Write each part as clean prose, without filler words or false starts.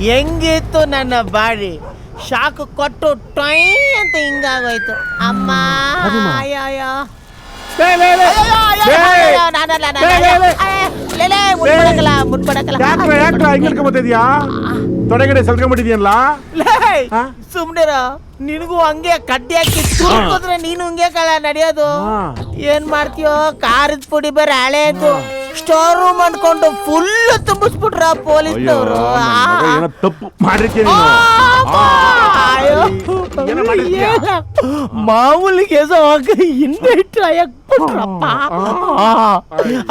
ಹೆಂಗಿತ್ತು ನನ್ನ body? Shock ಕೊಟ್ಟು ಟೊಯ್ ಅಂತ ಹಿಂಗಾಗೋಯ್ತು. ಅಮ್ಮ ತೊಡೆಗಡೆ ಸಲ್ಕೊಂಡ್ಬಿಟ್ಟಿದ್ಯಲ್ಲ. ಸುಮ್ನಿರ, ನಿನಗೂ ಹಂಗೆ ಕಡ್ಡಿ ಹಾಕಿ ತುರ್ಕೋದ್ರೆ ನೀನು ಹಂಗೆ ಕಳ ನಡೆಯೋದು. ಏನ್ ಮಾಡ್ತೀಯೋ? ಖಾರದ ಪುಡಿ ಬೇರೆ ಹಳೇದು. ಸ್ಟೋರ್ ರೂಮ್ ಅನ್ಕೊಂಡು ಫುಲ್ ತುಂಬಿಸ್ಬಿಟ್ರ ಪೊಲೀಸ್ನವರು. ತಪ್ಪು ಮಾಡಿರ್ತೀನಿ. ಮಾಮೂಲಿ ಕೇಸ ಹಿಂದೆ ಇಟ್ರಪ್ಪ.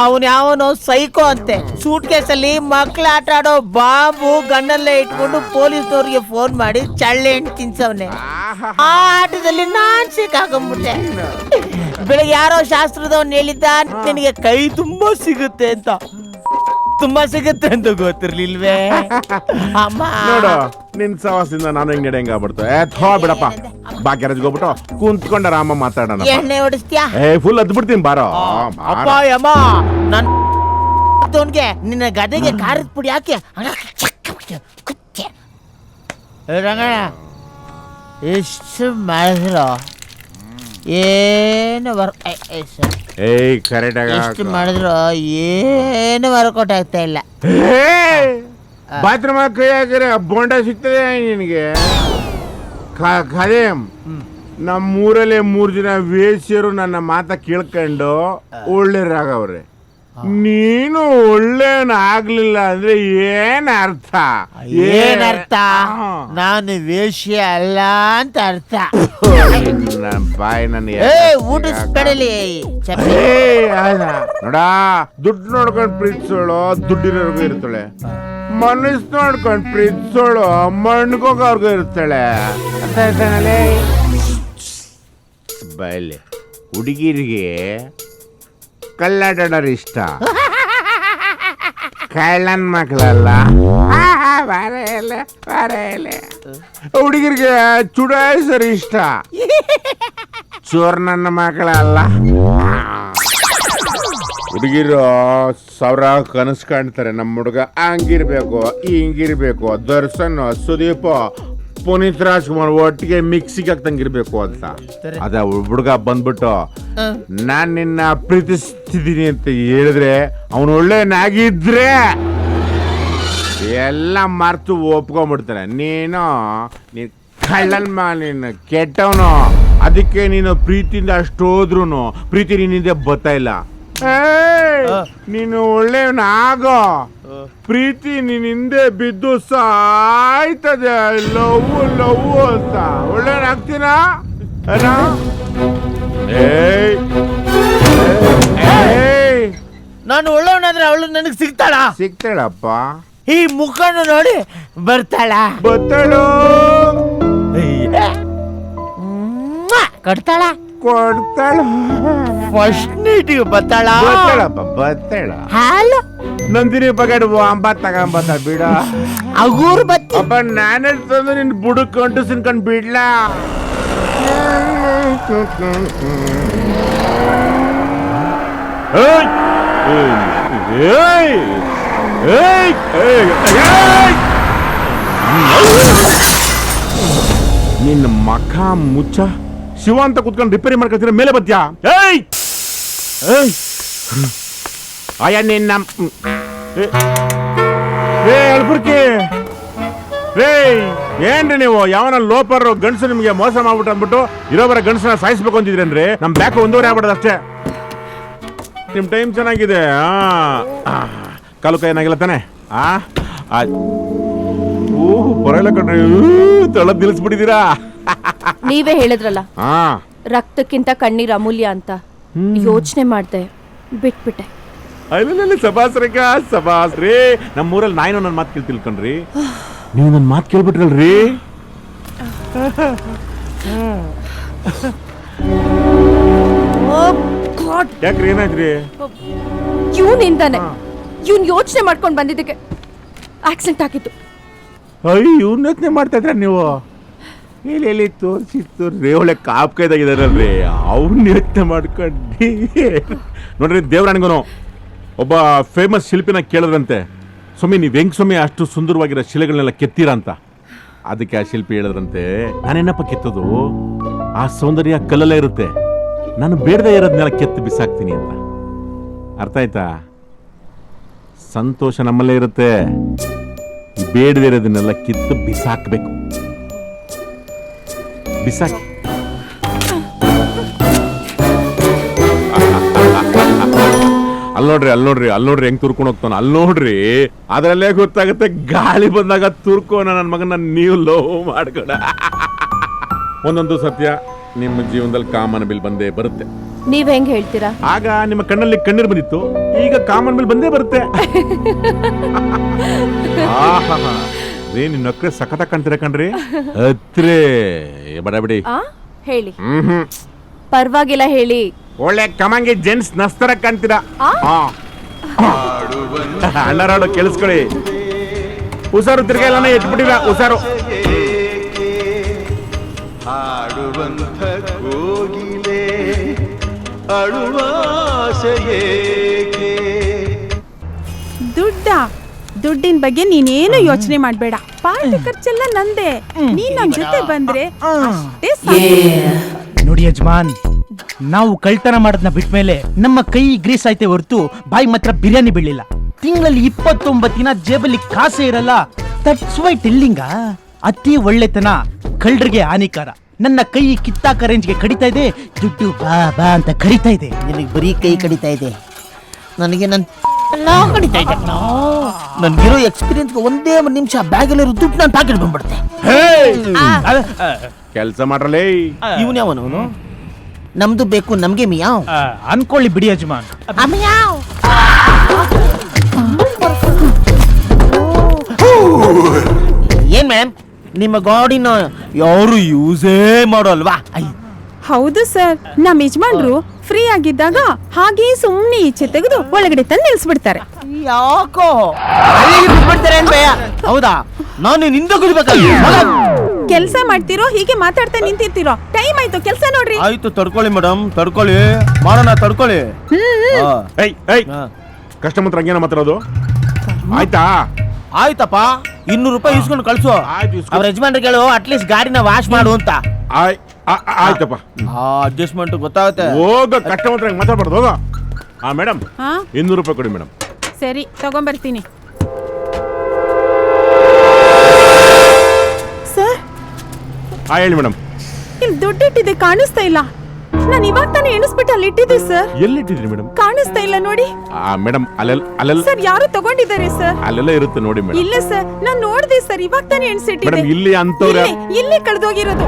ಅವನ್ ಯಾವನೋ ಸೈಕೋ ಅಂತೆ. ಸೂಟ್ ಕೇಸಲ್ಲಿ ಮಕ್ಳು ಆಟ ಆಡೋ ಬಾಂಬು ಗನ್ನಲ್ಲೇ ಇಟ್ಕೊಂಡು ಪೊಲೀಸ್ನವ್ರಿಗೆ ಫೋನ್ ಮಾಡಿ ಚಳ್ಳೆ ಹಣ್ಣು ತಿನ್ಸವ್ನೆ. ಆ ಆಟದಲ್ಲಿ ನಾನ್ ಸಿಕ್ಕಾಕೊಂಡ್ಬಿಟ್ಟೆ. ಬೆಳಗ್ಗೆ ಯಾರೋ ಶಾಸ್ತ್ರದವನ್ ಹೇಳಿದ್ದ ನಿನಗೆ ಕೈ ತುಂಬಾ ಸಿಗುತ್ತೆ ಅಂತ. ತುಂಬಾ ಸಿಗುತ್ತೆ ಅಂತ ಗೊತ್ತಿರ್ಲಿಲ್ವೇ? ಅಮ್ಮ ನೋಡು, ನಿನ್ ಸವಾಸದಿಂದ ನಾನು ಹೆಂಗ್ ನಡೆಯಂಗ ಆಗ್ಬಿಡ್ತು. ಬಿಡಪ್ಪ, ಬಾ ಗ್ಯಾರೇಜ್ಗೆ ಹೋಗ್ಬಿಟ್ಟು ಕುಂತ್ಕೊಂಡ ರಾಮ ಮಾತಾಡೋಣ. ಎಣ್ಣೆ ಹೊಡಿಸ್ತೀಯಾ? ಫುಲ್ ಅದ್ ಬಿಡ್ತೀನಿ ಬಾರೋ. ಅಪ್ಪ ಯಮ್ಮ, ನನ್ ನಿನ್ನ ಗದೆಗೆ ಖಾರದ ಪುಡಿ ಹಾಕಿ ರಂಗಣ್ಣ ಎಷ್ಟು ಮಾಡಿದ್ರು ಏನು ಎಷ್ಟು ಮಾಡಿದ್ರು ಏನು ವರ್ಕೌಟ್ ಆಗ್ತಾ ಇಲ್ಲ. ಬಾತ್ರೂಮ್ ಕೈ ಹಾಕಿದ್ರೆ ಬೋಂಡ ಸಿಗ್ತದೆ ನಿನಗೆ. ಖಾದೇಮ್, ನಮ್ಮೂರಲ್ಲಿ 3 ಜನ ವೇಶ್ಯರು ನನ್ನ ಮಾತ ಕೇಳ್ಕೊಂಡು ಒಳ್ಳೆಯರಾಗವ್ರೆ. ನೀನು ಒಳ್ಳೆಯವನ ಆಗ್ಲಿಲ್ಲ ಅಂದ್ರೆ ಏನ್ ಅರ್ಥ? ಏನರ್ಥ? ನಾನು ವೇಶ್ಯ ಅಲ್ಲ ಅಂತ ಅರ್ಥ. ಬಾಯ್ ನನ್ನ ಊಟಿಸ್ಬೇಡಲಿ. ನೋಡ, ದುಡ್ಡು ನೋಡ್ಕೊಂಡು ಪ್ರೀತಿಸೋಳು ದುಡ್ಡಿರೋರ್ಗು ಇರ್ತಾಳೆ. ಮನಸ್ಸು ನೋಡ್ಕೊಂಡು ಪ್ರೀತಿಸೋಳು ಮಣ್ಗೋಗವ್ರಿಗೂ ಇರ್ತಾಳೆ. ಬಾಯಲ್ಲಿ ಹುಡುಗಿರಿಗೆ ಕಳ್ಳಾಡೋರು ಇಷ್ಟ, ಕಳ್ಳನ್ ಮಕ್ಕಳಲ್ಲ. ಹುಡುಗಿರಿಗೆ ಚುಡಾಯಿಸರು ಇಷ್ಟ, ಚೋರ್ ನನ್ನ ಮಕ್ಕಳಲ್ಲ. ಹುಡುಗಿರು 1000 ಕನಸು ಕಾಣ್ತಾರೆ. ನಮ್ಮ ಹುಡುಗ ಹಂಗಿರ್ಬೇಕು ಹಿಂಗಿರ್ಬೇಕು, ದರ್ಶನ್ ಸುದೀಪ್ ಪುನೀತ್ ರಾಜ್ಕುಮಾರ್ ಒಟ್ಟಿಗೆ ಮಿಕ್ಸಿಗೆ ಹಾಕ್ತಂಗಿರ್ಬೇಕು ಅಂತ. ಅದ ಹುಡುಗ ಬಂದ್ಬಿಟ್ಟು ನಾನ್ ನಿನ್ನ ಪ್ರೀತಿಸ್ತಿದ್ದೀನಿ ಅಂತ ಹೇಳಿದ್ರೆ ಅವನು ಒಳ್ಳೆಯನಾಗಿದ್ರೆ ಎಲ್ಲ ಮರ್ತು ಒಪ್ಕೊಂಡ್ಬಿಡ್ತಾನೆ. ನೀನು ಕಳ್ಳನ್ ನೀನು ಕೆಟ್ಟವನು. ಅದಕ್ಕೆ ನೀನು ಪ್ರೀತಿಯಿಂದ ಅಷ್ಟೋದ್ರೂ ಪ್ರೀತಿ ನಿನ್ನಿಂದ ಬರ್ತಾ ಇಲ್ಲ. ನೀನು ಒಳ್ಳೆಯವನ ಆಗೋ, ಪ್ರೀತಿ ನಿನ್ ಹಿಂದೆ ಬಿದ್ದು ಸಾಯ್ತದೆ. ಲವ್ ಲವ್ ಅಂತ ಒಳ್ಳೆಯವನಾಗ್ತೀನ? ನಾನು ಒಳ್ಳೆಯವನಾದ್ರೆ ಅವಳು ನನಗೆ ಸಿಗ್ತಾಳಪ್ಪ. ಈ ಮುಖನ ನೋಡಿ ಬರ್ತಾಳು. ಕೊಡ್ತಾಳ ಫಸ್ಟ್ ನೀಟಿಗೆ ಬರ್ತಾಳ. ನಂದಿನಿ ಬಗಡ್ ಅಂಬ ತಗೊಂಬತ್ತ ಬಿಡ. ಅಗೂರ್ ಅಪ್ಪ ನಾನೇ ತಂದು ನಿನ್ ಬುಡಕೊಂಡು ಸಿನ್ಕೊಂಡ್ ಬಿಡ್ಲಾ. ನಿನ್ನ ಮಖ ಮುಚ್ಚ ಶಿವ ಅಂತ ಕುತ್ಕೊಂಡು ರಿಪೇರಿ ಮಾಡ್ಕೊತೀರ ಮೇಲೆ ಬತ್ಯಾ? ಅಯ್ಯ ನಿನ್ನ ಅಲ್ಬುರ್ಕಿ ರೇ, ಏನ್ರಿ ನೀವು ಯಾವನ ಲೋಪರ್ ಗಂಡಸು ನಿಮ್ಗೆ ಮೋಸ ಮಾಡ್ಬಿಟ್ಟು ಅಂದ್ಬಿಟ್ಟು ಇರೋಬರ ಗಂಡಸನ್ನ ಸಾಯಿಸ್ಬೇಕು ಅಂತಿದ್ರೇನ್ರಿ? ನಮ್ ಬ್ಯಾಕ್ 1.5 ಆಗ್ಬಿಡೋದು ಅಷ್ಟೇ. ನಿಮ್ ಟೈಮ್ ಚೆನ್ನಾಗಿದೆ. ಕಾಲು ಕೈ ಏನಾಗಿಲ್ಲ ತಾನೆ? ಬರಲ್ಲ ಕಣ್ರಿ, ತಳ ನಿಲ್ಲಿಸ್ಬಿಟ್ಟಿದ್ದೀರಾ. ನೀವೇ ಹೇಳಿದ್ರಲ್ಲ ರಕ್ತಕ್ಕಿಂತ ಕಣ್ಣೀರ್ ಅಮೂಲ್ಯ ಅಂತ. ಯೋಚನೆ ಮಾಡ್ದೆ, ಬಿಟ್ಬಿಟ್ಟೆ. ಸಬಾಸ್ರಿ. ನಮ್ಮೂರಲ್ಲಿ ನಾಯಿನೋ ನನ್ನ ಮಾತು ಕೇಳಿ ತಿಳ್ಕೊಂಡ್ರಿ. ನೀವು ನನ್ನ ಮಾತು ಕೇಳ್ಬಿಟ್ರಲ್ರಿ. ಯಾಕ್ರಿ, ಏನಾಯ್ತ್ರಿ? ಇವ್ನಿಂದಾನೆ, ಇವ್ನ್ ಯೋಚನೆ ಮಾಡ್ಕೊಂಡ್ ಬಂದಿದ್ದಕ್ಕೆ ಆಕ್ಸಿಡೆಂಟ್ ಆಗಿತ್ತು. ಇವ್ನ ಯೋಚನೆ ಮಾಡ್ತಾ ಇದ್ರ ನೀವು? ಎಲ್ಲಿ ತೋರಿಸಿತ್ತು ಒಳ್ಳೆ ಕಾಪ್ ಕೈದಾಗಿದಾರಲ್ರಿ, ಅವ್ನ ಯೋಚನೆ ಮಾಡ್ಕೊಂಡಿ. ನೋಡ್ರಿ, ದೇವ್ರಾಣಿಗೂ ಒಬ್ಬ ಫೇಮಸ್ ಶಿಲ್ಪಿನ ಕೇಳಿದ್ರಂತೆ, ಸ್ವಾಮಿ ನೀವು ಹೆಂಗ್ ಸ್ವಾಮಿ ಅಷ್ಟು ಸುಂದರವಾಗಿರೋ ಶಿಲೆಗಳನ್ನೆಲ್ಲ ಕೆತ್ತೀರಾ ಅಂತ. ಅದಕ್ಕೆ ಆ ಶಿಲ್ಪಿ ಹೇಳಿದ್ರಂತೆ, ನಾನೇನಪ್ಪ ಕೆತ್ತೋದು, ಆ ಸೌಂದರ್ಯ ಕಲ್ಲಲ್ಲೇ ಇರುತ್ತೆ, ನಾನು ಬೇಡದೇ ಇರೋದನ್ನೆಲ್ಲ ಕೆತ್ತು ಬಿಸಾಕ್ತೀನಿ ಅಂತ. ಅರ್ಥ ಆಯ್ತಾ? ಸಂತೋಷ ನಮ್ಮಲ್ಲೇ ಇರುತ್ತೆ, ಬೇಡದೇ ಇರೋದನ್ನೆಲ್ಲ ಕಿತ್ತು ಬಿಸಾಕ್ಬೇಕು. ಬಿಸಾಕಿ. ಅಲ್ಲೋಡ್ರಿ ಹೆಂಗ್ ತುರ್ಕೊಂಡು ಹೋಗ್ತಾನ, ನೋಡ್ರಿ. ಅದ್ರಲ್ಲೇ ಗೊತ್ತಾಗುತ್ತೆ ಗಾಳಿ ಬಂದಾಗ ತುರ್ಕೋನ ನನ್ನ ಮಗನ ನೀವು ಲವ್ ಮಾಡ್ಕೊಡ. ಒಂದೊಂದು ಸತ್ಯ, ನಿಮ್ಮ ಜೀವನದಲ್ಲಿ ಕಾಮನ್ ಬಿಲ್ ಬಂದೇ ಬರುತ್ತೆ. ನೀವ್ ಹೆಂಗ್ ಹೇಳ್ತೀರಾ? ಆಗ ನಿಮ್ಮ ಕಣ್ಣಲ್ಲಿ ಕಣ್ಣೀರ್ ಬಂದಿತ್ತು, ಈಗ ಕಾಮನ್ ಬಿಲ್ ಬಂದೇ ಬರುತ್ತೆ. ನಿನ್ನ ನಕ್ರೆ ಸಖತ ಕಾಣ್ತೀರ ಕಣ್ರಿ. ಹತ್ರೇ ಬಡಬಿಡಿ. ಹೇಳಿ. ಪರವಾಗಿಲ್ಲ ಹೇಳಿ. ಒಳ್ಳೆ ಕಮಂಗಿ ಜೆಂಟ್ಸ್ ನಸ್ತರ ಕಾಣ್ತೀರಾ. ಅಣ್ಣರಾಡು ಕೇಳಿಸ್ಕೊಳ್ಳಿ. ಹುಷಾರು, ತಿರ್ಗಾಯಿಲ್ಲ ಎಟ್ಬಿಟ್ಟಿಲ್ಲ ಹುಷಾರು. ಆಡುವಂಥ ಕೋಗಿಲೆ ಅಳುವಾಸೆಯೇಕೆ. ದುಡ್ಡಿನ ಬಗ್ಗೆ ನೀನೇನು ಯೋಚನೆ ಮಾಡ್ಬೇಡ. ಪಾರ್ಟಿ ಖರ್ಚೆಲ್ಲ ನಂದೇ. ನೀನ್ ನಮ್ ಜೊತೆ ಬಂದ್ರೆ ಅಷ್ಟೇ ಸಾಕು. ನೋಡಿ ಯಜಮಾನ್, ನಾವು ಕಳ್ತನ ಮಾಡೋದನ್ನ ಬಿಟ್ಮೇಲೆ ನಮ್ಮ ಕೈ ಗ್ರೀಸ್ ಆಯ್ತೆ ಹೊರತು ಬಾಯಿ ಮಾತ್ರ ಬಿರಿಯಾನಿ ಬೀಳಿಲ್ಲ. ತಿಂಗಳಲ್ಲಿ 29 ದಿನ ಜೇಬಲ್ಲಿ ಕಾಸೇ ಇರಲ್ಲ. ದಟ್ಸ್ ವೈ ಟೆಲ್ಲಿಂಗ, ಅತಿ ಒಳ್ಳೆತನ ಕಳ್ಳರಿಗೆ ಹಾನಿಕಾರ. ನನ್ನ ಕೈ ಕಿತ್ತಾಕ ರೇಂಜ್ಗೆ ಕಡಿತಾ ಇದೆ, ದುಡ್ಡು ಬಾ ಬಾ ಅಂತ ಕಡಿತಾ ಇದೆ. ನಿನಗೆ ಬರೀ ಕೈ ಕಡಿತಾ ಇದೆ, ನನಗೆ ಕಡಿತಾ ಇದೆ. ನನ್ಗಿರೋ ಎಕ್ಸ್ಪೀರಿಯನ್ಸ್ ಒಂದೇ ಒಂದು ನಿಮಿಷ ಬ್ಯಾಗಲ್ಲಿರೋ ದುಡ್ಡು ನಾನು ಪ್ಯಾಕೆಟ್ ಬಂದ್ಬಿಡುತ್ತೆ. ಕೆಲಸ ಮಾಡ್ರಲೇ. ಇವನ್ ಯಾವನು? ನಮ್ದು ಬೇಕು ನಮ್ಗೆ ಮಿಯಾವ್ ಅನ್ಕೊಳ್ಳಿ ಬಿಡಿ ಯಜಮಾನ್. ಏನ್ ಮ್ಯಾಮ್, ನಿಮ್ಮ ಗಾಡಿನ ಯಾರು ಯೂಸೇ ಮಾಡೋಲ್ವಾ? ಹೌದು ಸರ್, ನಮ್ ಯಜಮಾನ್ರು ಫ್ರೀ ಆಗಿದ್ದಾಗ ಹಾಗೆ ಸುಮ್ನೆ ಈಚೆ ತೆಗೆದು ಒಳಗಡೆ ತಂದು ನಿಲ್ಸ್ಬಿಡ್ತಾರೆ. ಯಾಕೋ ಬಿಟ್ಬಿಡ್ತಾರೆ ಭಯ? ಹೌದಾ? ನಾನು ನಿಂದ ಕುದಿಬೇಕಲ್ಲ. ಕೆಲ್ಸ ಮಾಡ್ತಿರೋ ಹೀಗೆ ಮಾತಾಡ್ತಾ ನಿಂತಿರ್ತಿರೋ? ಟೈಮ್ ಆಯ್ತು, ಕೆಲ್ಸ ನೋಡ್ರಿ. ಆಯ್ತು, ತಡ್ಕೊಳ್ಳಿ ಮೇಡಮ್, ತಡ್ಕೊಳ್ಳಿ, ಮಾಡೋಣ, ತಡ್ಕೊಳ್ಳಿ. ಕಸ್ಟಮರ್ ಹತ್ರ ಹಂಗೇನ ಮಾತಾಡೋದು? ಆಯ್ತಾ? ಆಯ್ತಪ್ಪ, 200 ರೂಪಾಯಿ ಇಸ್ಕೊಂಡು ಕಳ್ಸು. ಅವ್ರ ಯಜಮಾನ್ರಿಗೆ ಹೇಳು ಅಟ್ಲೀಸ್ಟ್ ಗಾಡಿನ ವಾಶ್ ಮಾಡು ಅಂತ. ಆಯ್ತಪ್ಪ, ಅಡ್ಜಸ್ಟ್ಮೆಂಟ್ ಗೊತ್ತಾಗುತ್ತೆ. ಹೋಗ ಕಸ್ಟಮರ್ ಹತ್ರ ಮಾತಾಡ್ಬಾರ್ದು, ಹೋಗ. ಮೇಡಮ್, ಹಾ 200 ರೂಪಾಯಿ ಕೊಡಿ ಮೇಡಮ್. ಸರಿ, ತಗೊಂಬರ್ತೀನಿ. ಸರ್, ಹೇಳಿ ಮೇಡಮ್. ಇಲ್ಲಿ ದುಡ್ಡಿಟ್ಟಿದೆ, ಕಾಣಿಸ್ತಾ ಇಲ್ಲ. ನಾನು ಇವಾಗ ತಾನೇ ಎಣಿಸ್ಬಿಟ್ಟು ಅಲ್ಲಿ ಇಟ್ಟಿದ್ದೆ ಸರ್. ಎಲ್ಲಿಟ್ಟಿದ್ರಿ ಮೇಡಮ್? ಕಾಣಿಸ್ತಾ ಇಲ್ಲ ನೋಡಿ. ಮೇಡಮ್, ಅಲ್ಲೆಲ್ಲ ಸರ್, ಯಾರು ತಗೊಂಡಿದ್ದಾರೆ ಸರ್? ಅಲ್ಲೆಲ್ಲ ಇರುತ್ತೆ ನೋಡಿ ಮೇಡಮ್. ಇಲ್ಲ ಸರ್, ನಾನು ನೋಡಿದೆ ಸರ್, ಇವಾಗ ತಾನೇ ಎಣಿಸಿಟ್ಟಿದ್ದೆ. ಮೇಡಮ್, ಇಲ್ಲಿ ಅಂತವ್ರೆ ಇಲ್ಲಿ ಕಳೆದೋಗಿರೋದು.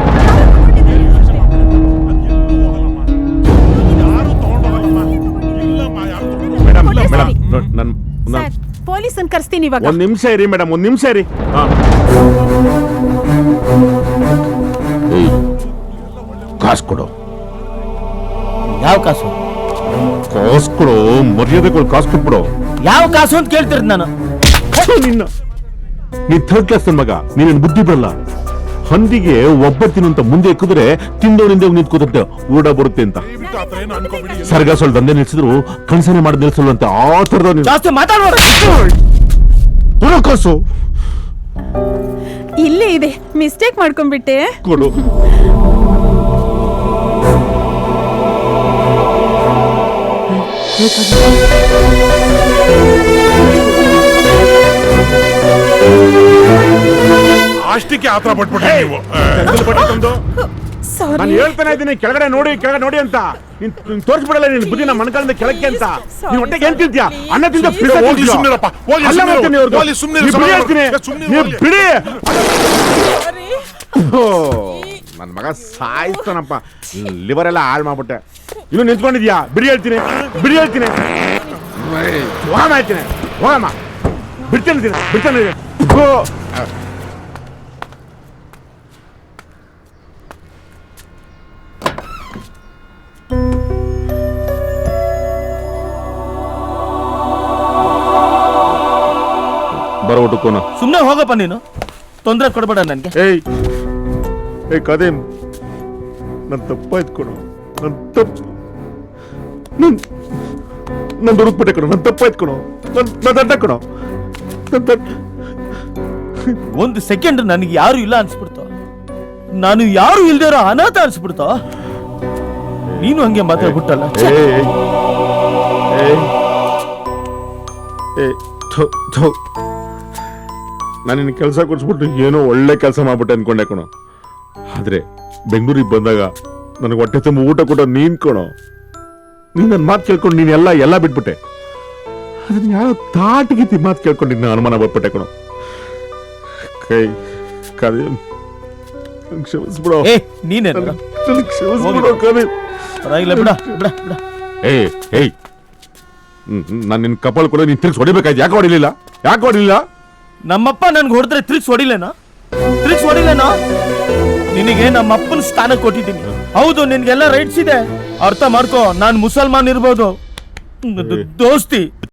ಪೊಲೀಸನ್ ಕರ್ಸ್ತೀನಿ ಇವಾಗ. ಒಂದ್ ನಿಮಿಷ ಇರಿ ಮೇಡಮ್, ಒಂದ್ ನಿಮಿಷ ಇರಿ. ಕಾಸು ಕೊಡು. ಯಾವ ಕಾಸು? ಕಾಸು ಕೊಡು, ಮರ್ಯಾದೆ ಕೊಡು, ಕಾಸು ಕೊಟ್ಬಿಡು. ಯಾವ ಕಾಸು ಅಂತ ಕೇಳ್ತಿರೋದು ನಾನು. ನಿನ್ನ ನೀ ಥರ್ಡ್ ಕ್ಲಾಸ್ ನನ್ ಮಗ, ನೀನೇನು ಬುದ್ಧಿ ಬರಲ್ಲ. ಹಂದಿಗೆ ಒಬ್ಬತ್ತಿನ ಅಂತ ಮುಂದೆ ಎಕ್ಕಿದ್ರೆ ತಿಂದವನಿಂದ ನಿಂತ್ಕೋತಂತೆ, ಊಟ ಬರುತ್ತೆ ಅಂತ. ಸರ್ಗ ಸ್ವಲ್ಪ ದಂಧೆ ನಿಲ್ಸಿದ್ರು ಕನ್ಸನೆ ಮಾಡಿ ನಿಲ್ಸಲ್ವಂತೆ. ಆ ತರದ ಜಾಸ್ತಿ ಮಾತಾಡೋಣ. ಕಾಸು ಇಲ್ಲೇ ಇದೆ, ಮಿಸ್ಟೇಕ್ ಮಾಡ್ಕೊಂಡ್ಬಿಟ್ಟೆ. ಕೊಡು. ಅಷ್ಟಕ್ಕೆ ಆತರ ಪಟ್ಬಿಟ್ಟೆ ನೀವು. ನಾನು ಹೇಳ್ತಾನೆ ಇದ್ದೀನಿ, ಕೆಳಗಡೆ ನೋಡಿ, ಕೆಳಗಡೆ ನೋಡಿ ಅಂತ. ನೀನ್ ತೋರಿಸ್ಬಿಡಲ್ಲ ನಿನ್ ಬುದ್ಧಿ ನಮ್ಮ ಮನಕಾಲದ ಕೆಳಕ್ಕೆ ಅಂತ. ನೀನ್ ಹೊಟ್ಟೆಗೆ ಏನ್ ತಿಂತ್ಯಾ? ಅನ್ನ ತಿಂದ ಬಿಡಿ. ನನ್ ಮಗ ಸಾಯಿಸ್ತಾನಪ್ಪ, ಲಿವರ್ ಎಲ್ಲ ಹಾಳು ಮಾಡ್ಬಿಟ್ಟೆ. ಇನ್ನು ನಿಂತ್ಕೊಂಡಿದ್ಯಾ? ಬಿಡಿ ಹೇಳ್ತೀನಿ, ಬಿಡಿ ಹೇಳ್ತೀನಿ. ಹೋಗಮ್ಮ ಹೇಳ್ತೀನಿ, ಹೋಗಮ್ಮ. ಬಿಡ್ತೇನೆ, ಬಿಡ್ತೇನೆ. ಬರೋಟಕ್ಕೋನ ಸುಮ್ನೆ ಹೋಗಪ್ಪ ನೀನು, ತೊಂದರೆ ಕೊಡ್ಬೇಡ ನನ್ಗೆ. ಏಯ್ ಕದೇಮ್, ನನ್ ತಪ್ಪಾಯ್ತು ಕೊಡು, ನನ್ ತಪ್ಪು, ನನ್ ದುರುಗ್ಬಿಟ್ಟೆ ಕೊಡು, ನನ್ ತಪ್ಪಾಯ್ತು ಕೊಡು, ನನ್ ಅಡ್ಡ ಕೊಡು. ಒಂದು ಸೆಕೆಂಡ್ ನನಗೆ ಯಾರು ಇಲ್ಲ ಅನ್ಸ್ಬಿಡ್ತು. ನಾನು ಯಾರು ಇಲ್ದಿರೋ ಅನಾಥ ಅನ್ಸ್ಬಿಡ್ತು. ನೀನು ಹಂಗೆ ಮಾತಾಡ್ಬಿಟ್ಟಲ್ಲ. ನಾನು ನಿನ್ನ ಕೆಲಸ ಕೊಡ್ಸ್ಬಿಟ್ಟು ಏನೋ ಒಳ್ಳೆ ಕೆಲಸ ಮಾಡ್ಬಿಟ್ಟೆ ಅನ್ಕೊಂಡೆ ಕಣೋ. ಆದ್ರೆ ಬೆಂಗಳೂರಿಗೆ ಬಂದಾಗ ನನಗೆ ಹೊಟ್ಟೆ ತುಂಬ ಊಟ ಕೊಡೋ ನೀನ್ ಕಣೋ. ನೀನ್ ನನ್ನ ಮಾತು ಕೇಳ್ಕೊಂಡು ನೀನ್ ಎಲ್ಲ ಬಿಟ್ಬಿಟ್ಟೆ. ಅದನ್ನ ಯಾವ ತಾಟಿಗಿತಿ ಮಾತು ಕೇಳ್ಕೊಂಡು ನಿನ್ನ ಅನುಮಾನ ಬರ್ಬಿಟ್ಟೆ ಕಣೋ. ಕೈ ಕವಿ ಕ್ಷಮಿಸ್ಬಿಡೋ. ನೀನೇ ಕ್ಷಮಿಸ್ಬಿಡೋ ಕವಿ. ಪರವಾಗಿಲ್ಲ, ಬಿಡ ಬಿಡ ಬಿಡ. ಏಯ್ ನಾನು ನಿನ್ನ ಕಪಾಲ್ ಕೂಡ ನೀನ್ ತಿರ್ಗಿಸಿ ಹೊಡಿಬೇಕಾಯ್ತು. ಯಾಕೆ ಹೊಡಿಲಿಲ್ಲ? ನಮ್ಮಪ್ಪ ನನ್ಗೆ ಹೊಡೆದ್ರೆ ತಿರ್ಗ್ಸ್ ಹೊಡಿಲೇನಾ? ನಿನಗೆ ನಮ್ಮ ಅಪ್ಪನ ಸ್ಥಾನ ಕೊಟ್ಟಿದ್ದೀನಿ. ಹೌದು, ನಿನ್ಗೆಲ್ಲ ರೈಟ್ಸ್ ಇದೆ, ಅರ್ಥ ಮಾಡ್ಕೋ. ನಾನ್ ಮುಸಲ್ಮಾನ್ ಇರ್ಬೋದು, ದೋಸ್ತಿ